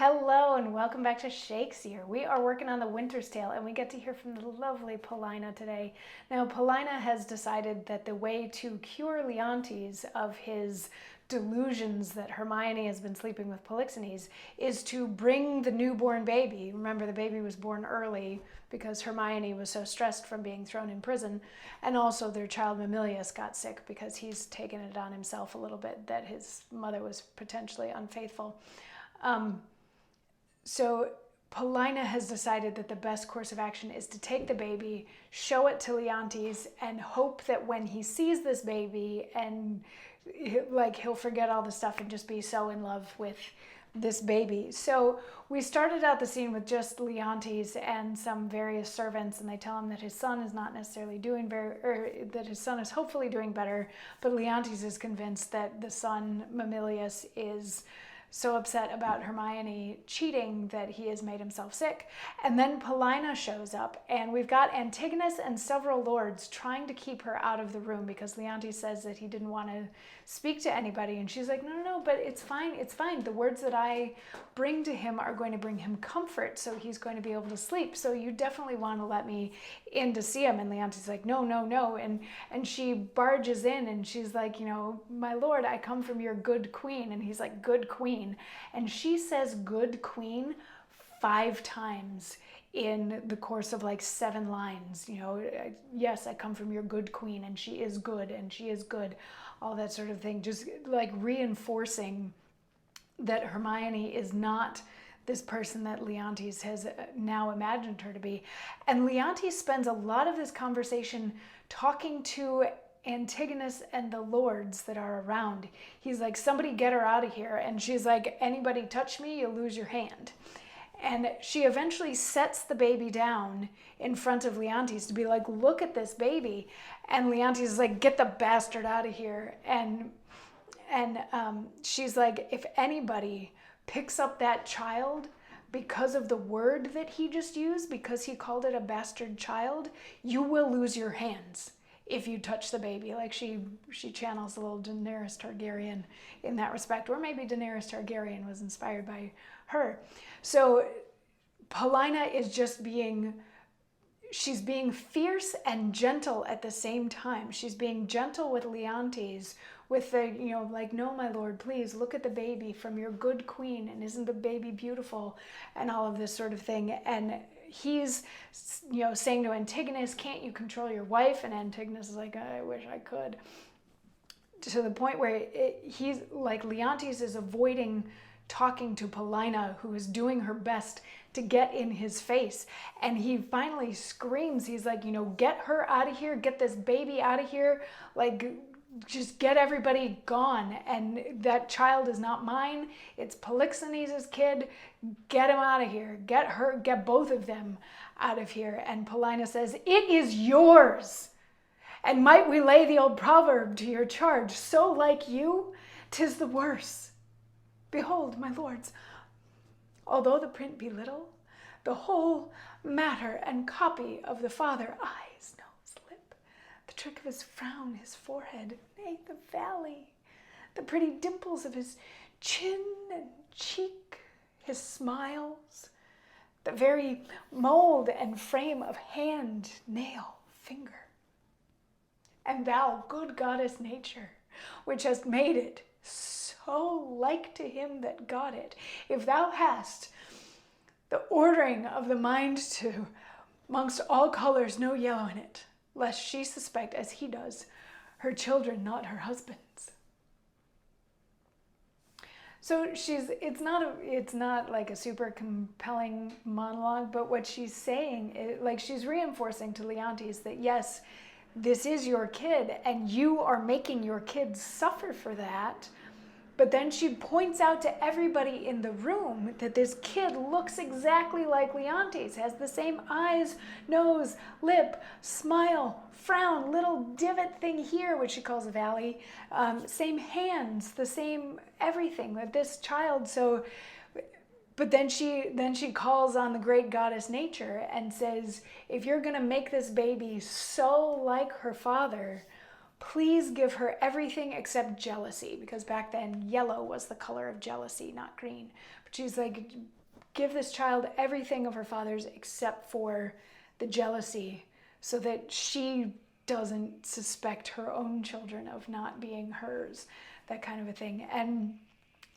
Hello and welcome back to Shakesyear. We are working on the Winter's Tale and we get to hear from the lovely Paulina today. Now, Paulina has decided that the way to cure Leontes of his delusions that Hermione has been sleeping with Polixenes is to bring the newborn baby. Remember, the baby was born early because Hermione was so stressed from being thrown in prison, and also their child Mamilius got sick because he's taken it on himself a little bit that his mother was potentially unfaithful. So Paulina has decided that the best course of action is to take the baby, show it to Leontes, and hope that when he sees this baby and he'll forget all the stuff and just be so in love with this baby. So we started out the scene with just Leontes and some various servants, and they tell him that his son is not necessarily doing that his son is hopefully doing better, but Leontes is convinced that the son Mamilius is so upset about Hermione cheating that he has made himself sick. And then Paulina shows up, and we've got Antigonus and several lords trying to keep her out of the room because Leontes says that he didn't want to speak to anybody. And she's like, no, but it's fine. It's fine. The words that I bring to him are going to bring him comfort, so he's going to be able to sleep. So you definitely want to let me in to see him. And Leontes is like, no. And she barges in, and she's like, my lord, I come from your good queen. And he's like, good queen. And she says good queen 5 times in the course of like 7 lines. Yes, I come from your good queen, and she is good, and she is good, all that sort of thing, just like reinforcing that Hermione is not this person that Leontes has now imagined her to be. And Leontes spends a lot of this conversation talking to Antigonus and the lords that are around. He's like, somebody get her out of here. And she's like, anybody touch me, you lose your hand. And she eventually sets the baby down in front of Leontes to be like, look at this baby. And Leontes is like, get the bastard out of here. And she's like, if anybody picks up that child because of the word that he just used, because he called it a bastard child, you will lose your hands if you touch the baby. Like she channels a little Daenerys Targaryen in that respect, or maybe Daenerys Targaryen was inspired by her. So Paulina is just she's being fierce and gentle at the same time. She's being gentle with Leontes, with the, no, my lord, please look at the baby from your good queen, and isn't the baby beautiful, and all of this sort of thing. And he's, saying to Antigonus, can't you control your wife? And Antigonus is like, I wish I could. To the point where he's like, Leontes is avoiding talking to Paulina, who is doing her best to get in his face. And he finally screams, he's like, get her out of here, get this baby out of here, like, just get everybody gone. And that child is not mine, it's Polixenes' kid. Get him out of here, get both of them out of here. And Paulina says, it is yours. And might we lay the old proverb to your charge, so like you, 'tis the worse. Behold, my lords, although the print be little, the whole matter and copy of the father, eyes, nose, lip, the trick of his frown, his forehead, nay, the valley, the pretty dimples of his chin and cheek, his smiles, the very mold and frame of hand, nail, finger. And thou, good goddess nature, which hast made it so like to him that got it, if thou hast the ordering of the mind to, amongst all colors, no yellow in it, lest she suspect, as he does, her children, not her husband's. So it's not like a super compelling monologue, but what she's saying is, like, she's reinforcing to Leontes that yes, this is your kid, and you are making your kid suffer for that. But then she points out to everybody in the room that this kid looks exactly like Leontes, has the same eyes, nose, lip, smile, frown, little divot thing here, which she calls a valley, same hands, the same everything that this child. So, but then she calls on the great goddess nature and says, if you're going to make this baby so like her father, please give her everything except jealousy, because back then yellow was the color of jealousy, not green. But she's like, give this child everything of her father's except for the jealousy, so that she doesn't suspect her own children of not being hers, that kind of a thing. And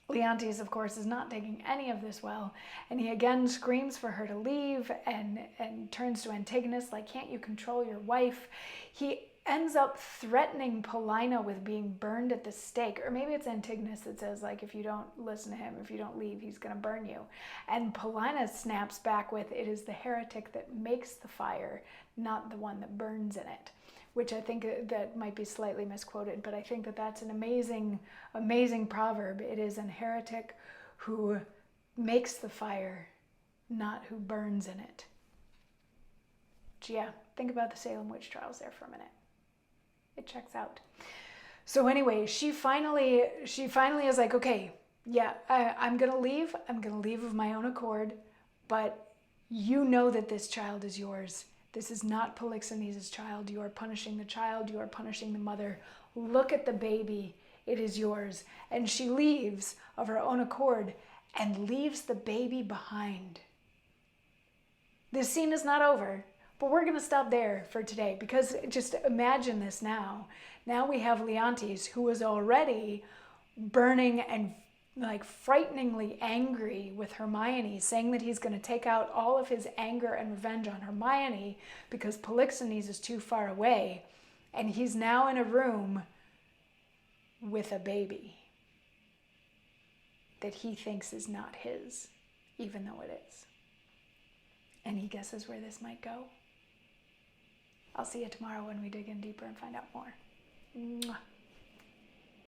Leontes, of course, is not taking any of this well, and he again screams for her to leave and turns to Antigonus like, can't you control your wife? He ends up threatening Paulina with being burned at the stake. Or maybe it's Antigonus that says, like, if you don't listen to him, if you don't leave, he's going to burn you. And Paulina snaps back with, it is the heretic that makes the fire, not the one that burns in it. Which I think that might be slightly misquoted, but I think that that's an amazing, amazing proverb. It is an heretic who makes the fire, not who burns in it. But yeah, think about the Salem witch trials there for a minute. It checks out. So anyway, she finally is like, okay, yeah, I'm gonna leave. I'm gonna leave of my own accord, but you know that this child is yours. This is not Polixenes' child. You are punishing the child. You are punishing the mother. Look at the baby. It is yours. And she leaves of her own accord and leaves the baby behind. This scene is not over, but we're going to stop there for today, because just imagine this now. Now we have Leontes, who is already burning and like frighteningly angry with Hermione, saying that he's going to take out all of his anger and revenge on Hermione because Polixenes is too far away, and he's now in a room with a baby that he thinks is not his, even though it is. And he guesses where this might go. I'll see you tomorrow when we dig in deeper and find out more. Mwah.